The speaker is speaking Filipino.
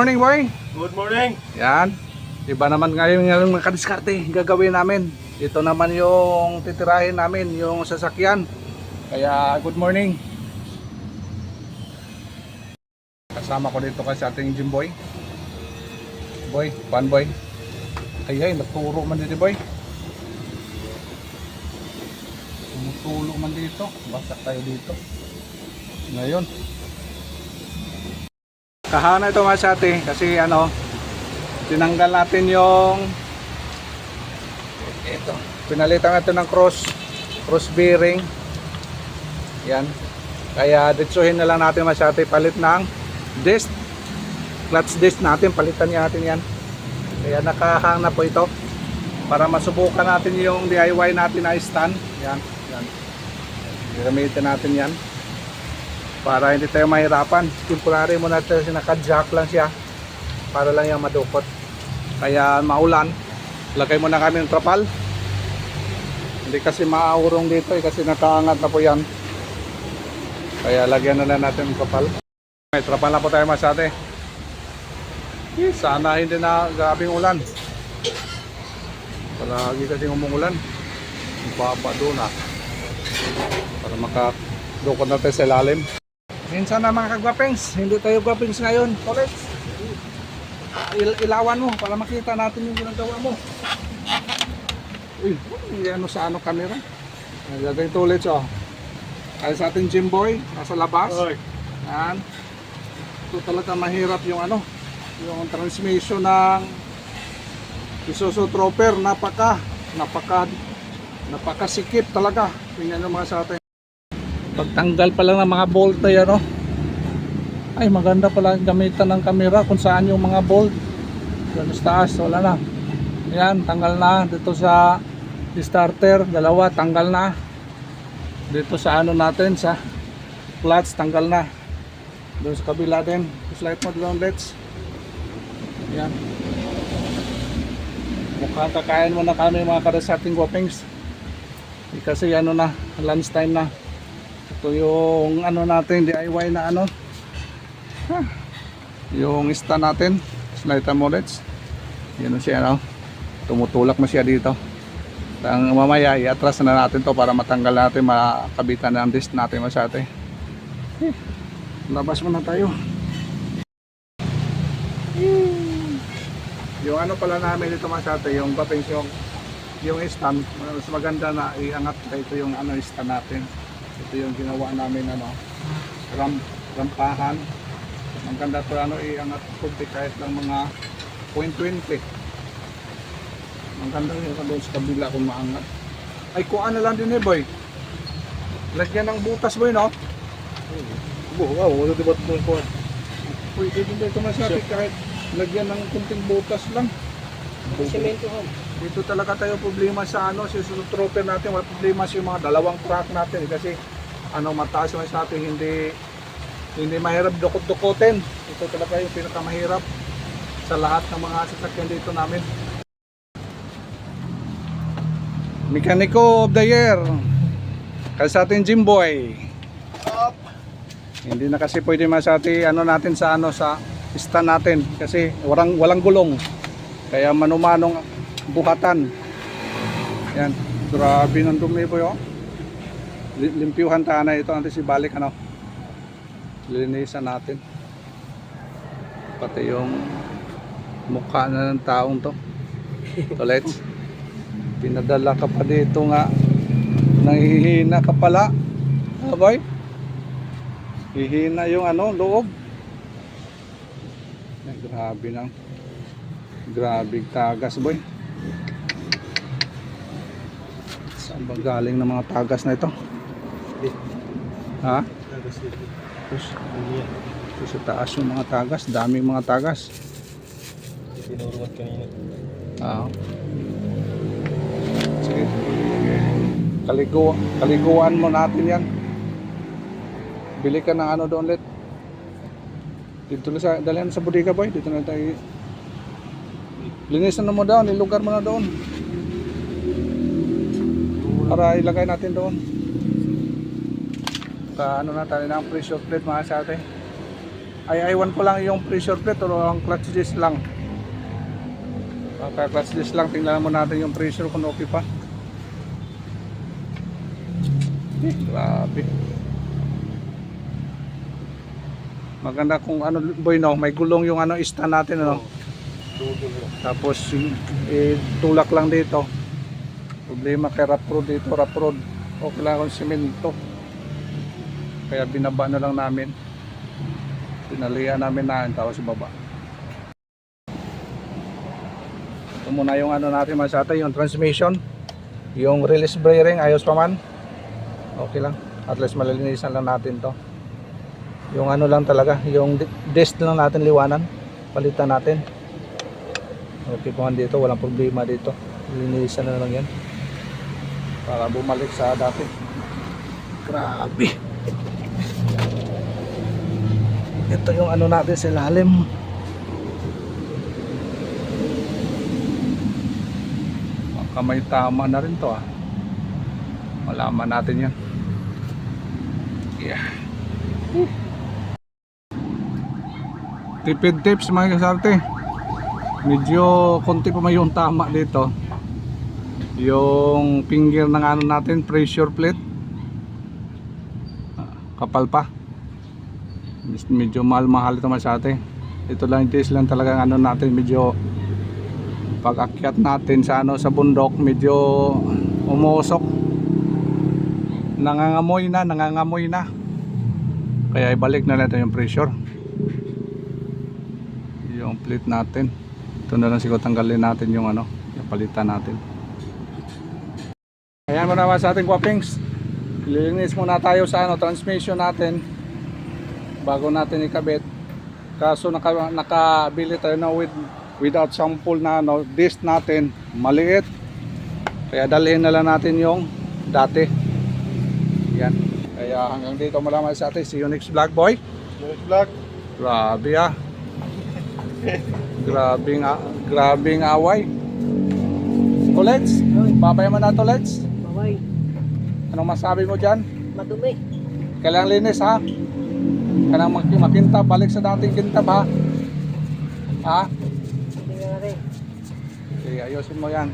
Morning, boy. Good morning. Yan. Iba naman ngayon yung mga kadiskarte gagawin namin. Ito naman yung titirahin namin, yung sasakyan. Kaya good morning. Kasama ko dito kasi ating gym boy. Boy, pan boy. Ay, nagturo man dito boy. Tumutulo man dito. Basak tayo dito. Ngayon. Kahana ito mga sate kasi tinanggal natin yung ito, pinalitan natin ng cross bearing yan, kaya ditsuhin na lang natin mga sate, palit ng disc, clutch disc natin, palitan natin yan, kaya nakahang na po ito para masubukan natin yung DIY natin na stand. Yan gamitin natin yan para hindi tayo mahirapan. Temporary muna tayo, naka-jack lang siya para lang yung madukot. Kaya maulan, lagay muna kami ng trapal. Hindi kasi maaurong dito kasi nakaangat na po yan. Kaya lagyan na lang natin ng trapal. May trapal na po tayo masate. Sana hindi na grabing ulan. Palagi kasi umuulan. Baba doon para makadukot na tayo sa ilalim. Minsan na mga kagwapings, hindi tayo gwapings ngayon. Ulit, ilawan mo para makita natin yung ginagawa mo. Uy, sa camera. Lagay ito ulit siya. Kaya sa ating gym boy, nasa labas. Yan. Ito talaga mahirap yung yung transmission ng Isuzu Trooper. Napakasikip talaga. Tingnan nyo mga sa atin. Pagtanggal pa lang ng mga bolt ay ay maganda pala gamitan ng camera kung saan yung mga bolt doon sa taas, wala na yan, tanggal na dito sa starter, dalawa tanggal na dito sa natin sa clutch, tanggal na doon sa kabila din, slide mo doon, let's yan, mukhang kakain mo na kami mga karasating guwapings kasi na, lunch time na. Ito yung natin, DIY na yung stand natin, slide mo let's yan siya, tumutulak mo siya dito. Mamaya i-atras na natin to para matanggal natin, makabitan na ang disc natin masyate. Labas muna tayo. Yung pala namin dito masyate, yung batings, yung stand, mas maganda na iangat ito yung stand natin. Ito yung ginawa namin rampahan. Ang ganda to iangat kunti kahit lang mga 0.20. Ang ganda yung doon sa kabila kung maangat. Ay kuha na lang din boy. Lagyan ng butas boy no? Wow, wala diba ito kuha? Pwede din ito masabi kahit lagyan ng kunting butas lang. Sementohan. Dito talaga tayo problema sa si Isuzu Trooper natin, wala problema sa yung mga dalawang truck natin kasi mataas naman sa atin, hindi mahirap dukot-dukotin. Ito talaga yung pinakamahirap sa lahat ng mga sasakyan dito namin. Mekaniko of the year kasi sa ating gym boy. Hindi na kasi pwede masati natin sa sa stand natin kasi walang gulong. Kaya manumanong buhatan. Yan, grabe ng dumi po yun. Limpyuhan tayo na ito antes ibalik linisan natin. Pati yung mukha na ng taong to. So let's pinadala ka pa dito nga. Nanghihina ka pala. Boy. Hihina yung loob. Ay, grabe tagas boy. Saan ba galing ng mga tagas na ito? Ha? Tagas dito. Ito sa taas yung mga tagas, daming mga tagas. Pinurungat kanina. Sige. Kaliguan mo natin yan. Bili ka ng doon ulit. Dito na dalhin sa bodega boy. Dito na tayo. Linisan mo doon, ilugar mo na doon. Para ilagay natin doon. Na tayo ng pressure plate mga sa atin. Ay, iwan ko lang yung pressure plate o ang clutch disc lang. Kaya clutch disc lang, tingnan mo natin yung pressure kung okay pa. Grabe. Maganda kung ano boy no, may gulong yung ano stand natin ano. Tapos tulak lang dito. Problema kay rough road dito, rough road. Okay lang kung semento. Kaya binaba na lang namin. Pinalian namin na tapos baba. Ito muna yung ano natin masata, yung transmission. Yung release bearing ayos pa man. Okay lang. At least malilinisan lang natin to. Yung ano lang talaga, yung disc lang natin liwanan. Palitan natin. Okay po dito, walang problema dito. Linisan na lang yan. Para bumalik sa dati. Grabe. Ito yung ano natin sa ilalim. Baka may tama na rin to ah. Malaman natin yan. Yeah. Tipid tips mga kasarte. Medyo konti pa may yung tama dito. Yung finger ng ano natin, pressure plate. Kapal pa. Medyo mahal ito masyate. Ito lang lang talaga ano natin, medyo pag akyat natin sa ano sa bundok, medyo umusok. Nangangamoy na. Kaya ibalik na natin yung pressure. Yung plate natin. Ito na lang siguro tanggalin natin yung ano, yung palitan natin. Ayan mo naman sa ating kwapings. Lilinis muna tayo sa ano, transmission natin bago natin ikabit. Kaso nakabili tayo na without sample na ano, disc natin maliit. Kaya dalhin na lang natin yung dati. Yan. Kaya hanggang dito malaman sa atin. See you next vlog, boy. Next vlog. Grabe ah. Grabing away. Tulets, babay mo na Tulets. Baway, Anong masabi mo dyan? madumi. Kailangan linis ha. Kailangan makintab, balik sa dating kintab ha. Ha? Tingnan natin. Okay, ayusin mo yan.